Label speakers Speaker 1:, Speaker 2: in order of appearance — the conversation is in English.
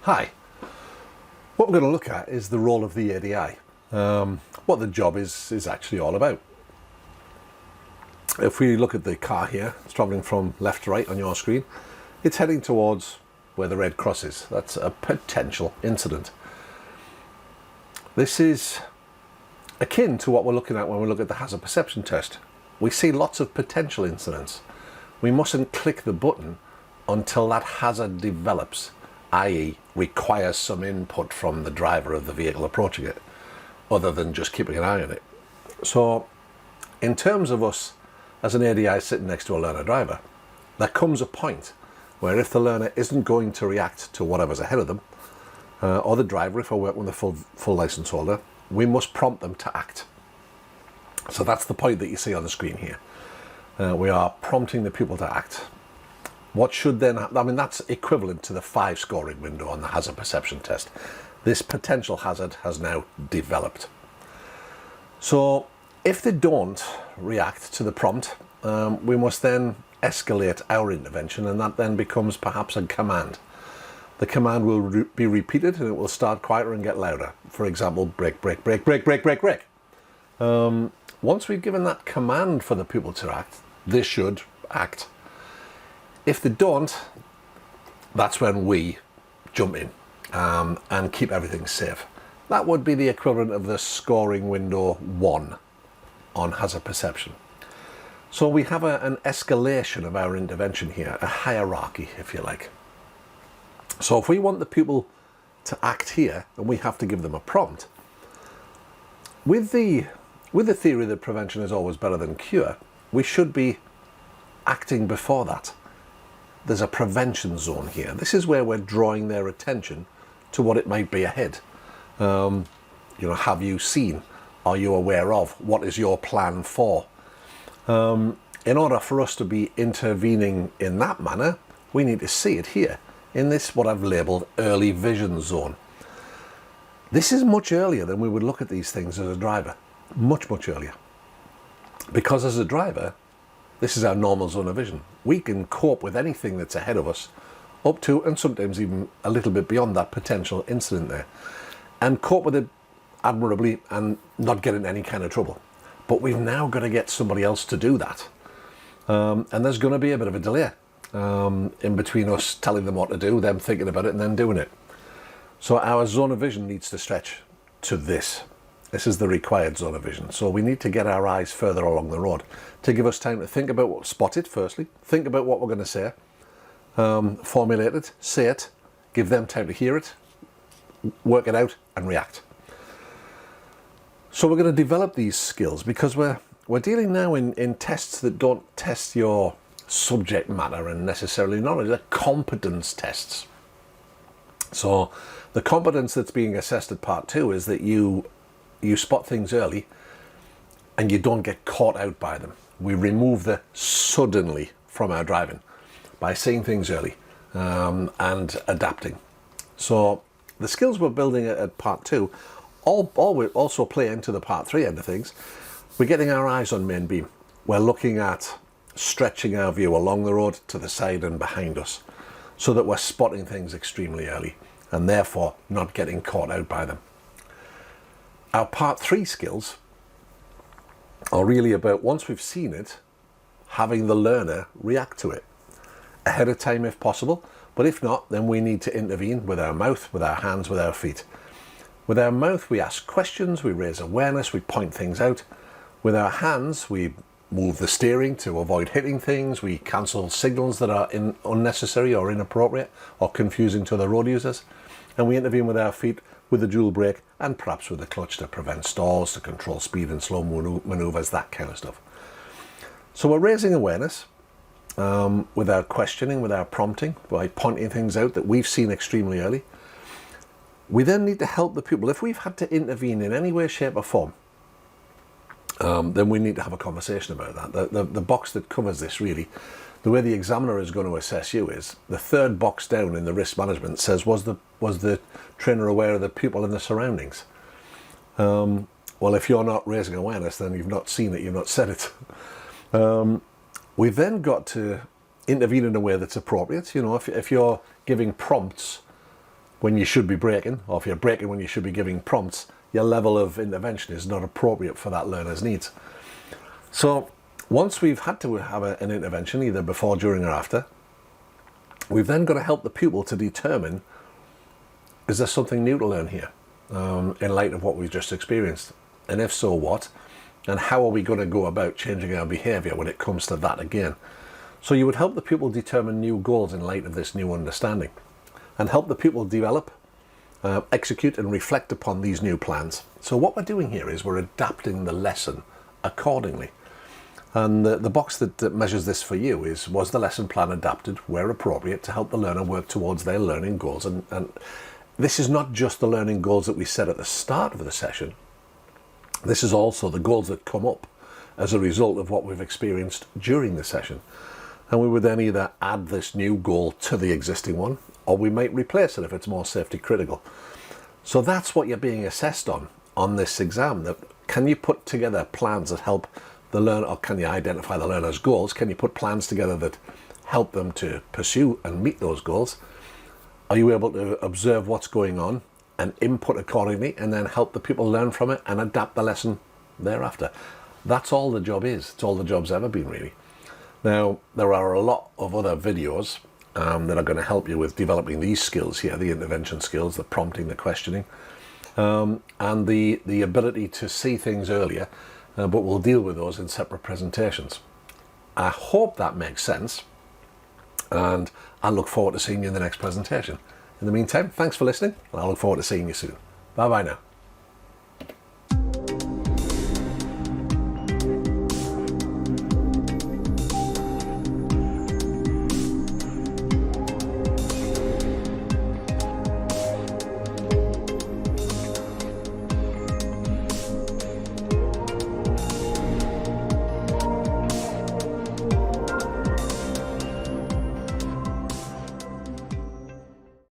Speaker 1: Hi. What we're going to look at is the role of the ADI, what the job is actually all about. If we look at the car here, it's travelling from left to right on your screen, it's heading towards where the red cross is. That's a potential incident. This is akin to what we're looking at when we look at the hazard perception test. We see lots of potential incidents. We mustn't click the button until that hazard develops, i.e. requires some input from the driver of the vehicle approaching it, other than just keeping an eye on it. So in terms of us as an ADI sitting next to a learner driver, there comes a point where if the learner isn't going to react to whatever's ahead of them, or the driver, if we're working with a full license holder, we must prompt them to act. So that's the point that you see on the screen here. We are prompting the pupil to act. What should then happen? I mean, that's equivalent to the 5 scoring window on the hazard perception test. This potential hazard has now developed. So if they don't react to the prompt, we must then escalate our intervention, and that then becomes perhaps a command. The command will be repeated and it will start quieter and get louder. For example, brake, brake, brake, brake, brake, brake, brake. Once we've given that command for the pupil to act, they should act. If they don't, that's when we jump in and keep everything safe. That would be the equivalent of the scoring window 1 on hazard perception. So we have an escalation of our intervention here, a hierarchy, if you like. So if we want the pupil to act here, and we have to give them a prompt, with the theory that prevention is always better than cure, we should be acting before that. There's a prevention zone here. This is where we're drawing their attention to what it might be ahead. Have you seen? Are you aware of? What is your plan for? In order for us to be intervening in that manner, we need to see it here in this, what I've labeled early vision zone. This is much earlier than we would look at these things as a driver. Much, much earlier. Because as a driver, this is our normal zone of vision. We can cope with anything that's ahead of us, up to and sometimes even a little bit beyond that potential incident there, and cope with it admirably and not get into any kind of trouble. But we've now got to get somebody else to do that. And there's going to be a bit of a delay in between us telling them what to do, them thinking about it and then doing it. So our zone of vision needs to stretch to this. This is the required zone of vision. So we need to get our eyes further along the road to give us time to think about what, spot it firstly, think about what we're going to say, formulate it, say it, give them time to hear it, work it out and react. So we're going to develop these skills because we're dealing now in tests that don't test your subject matter and necessarily knowledge. They're competence tests. So the competence that's being assessed at part 2 is that you spot things early and you don't get caught out by them. We remove the suddenly from our driving by seeing things early and adapting. So the skills we're building at part 2 all also play into the part 3 end of things. We're getting our eyes on main beam. We're looking at stretching our view along the road, to the side and behind us, so that we're spotting things extremely early and therefore not getting caught out by them. Our part 3 skills are really about, once we've seen it, having the learner react to it ahead of time if possible, but if not, then we need to intervene with our mouth, with our hands, with our feet. With our mouth, we ask questions, we raise awareness, we point things out. With our hands, we move the steering to avoid hitting things, we cancel signals that are unnecessary or inappropriate or confusing to the road users, and we intervene with our feet with the dual brake and perhaps with the clutch to prevent stalls, to control speed and slow maneuvers, that kind of stuff. So we're raising awareness with our questioning, with our prompting, by pointing things out that we've seen extremely early. We then need to help the pupil. If we've had to intervene in any way, shape or form, then we need to have a conversation about that. The box that covers this really, the way the examiner is going to assess you is, the third box down in the risk management says, was the trainer aware of the pupil and the surroundings? Well, if you're not raising awareness, then you've not seen it, you've not said it. We've then got to intervene in a way that's appropriate. You know, if you're giving prompts when you should be braking, or if you're braking when you should be giving prompts, your level of intervention is not appropriate for that learner's needs. So once we've had to have an intervention, either before, during or after, we've then got to help the pupil to determine, is there something new to learn here in light of what we've just experienced? And if so, what? And how are we going to go about changing our behaviour when it comes to that again? So you would help the pupil determine new goals in light of this new understanding, and help the pupil develop, execute and reflect upon these new plans. So what we're doing here is we're adapting the lesson accordingly. And the box that measures this for you is, was the lesson plan adapted where appropriate to help the learner work towards their learning goals? And this is not just the learning goals that we set at the start of the session. This is also the goals that come up as a result of what we've experienced during the session. And we would then either add this new goal to the existing one, or we might replace it if it's more safety critical. So that's what you're being assessed on this exam. That can you put together plans that help the learner, or can you identify the learner's goals? Can you put plans together that help them to pursue and meet those goals? Are you able to observe what's going on and input accordingly, and then help the people learn from it and adapt the lesson thereafter? That's all the job is. It's all the job's ever been, really. Now, there are a lot of other videos that are going to help you with developing these skills here, the intervention skills, the prompting, the questioning, and the ability to see things earlier, but we'll deal with those in separate presentations. I hope that makes sense, and I look forward to seeing you in the next presentation. In the meantime, thanks for listening, and I look forward to seeing you soon. Bye-bye now.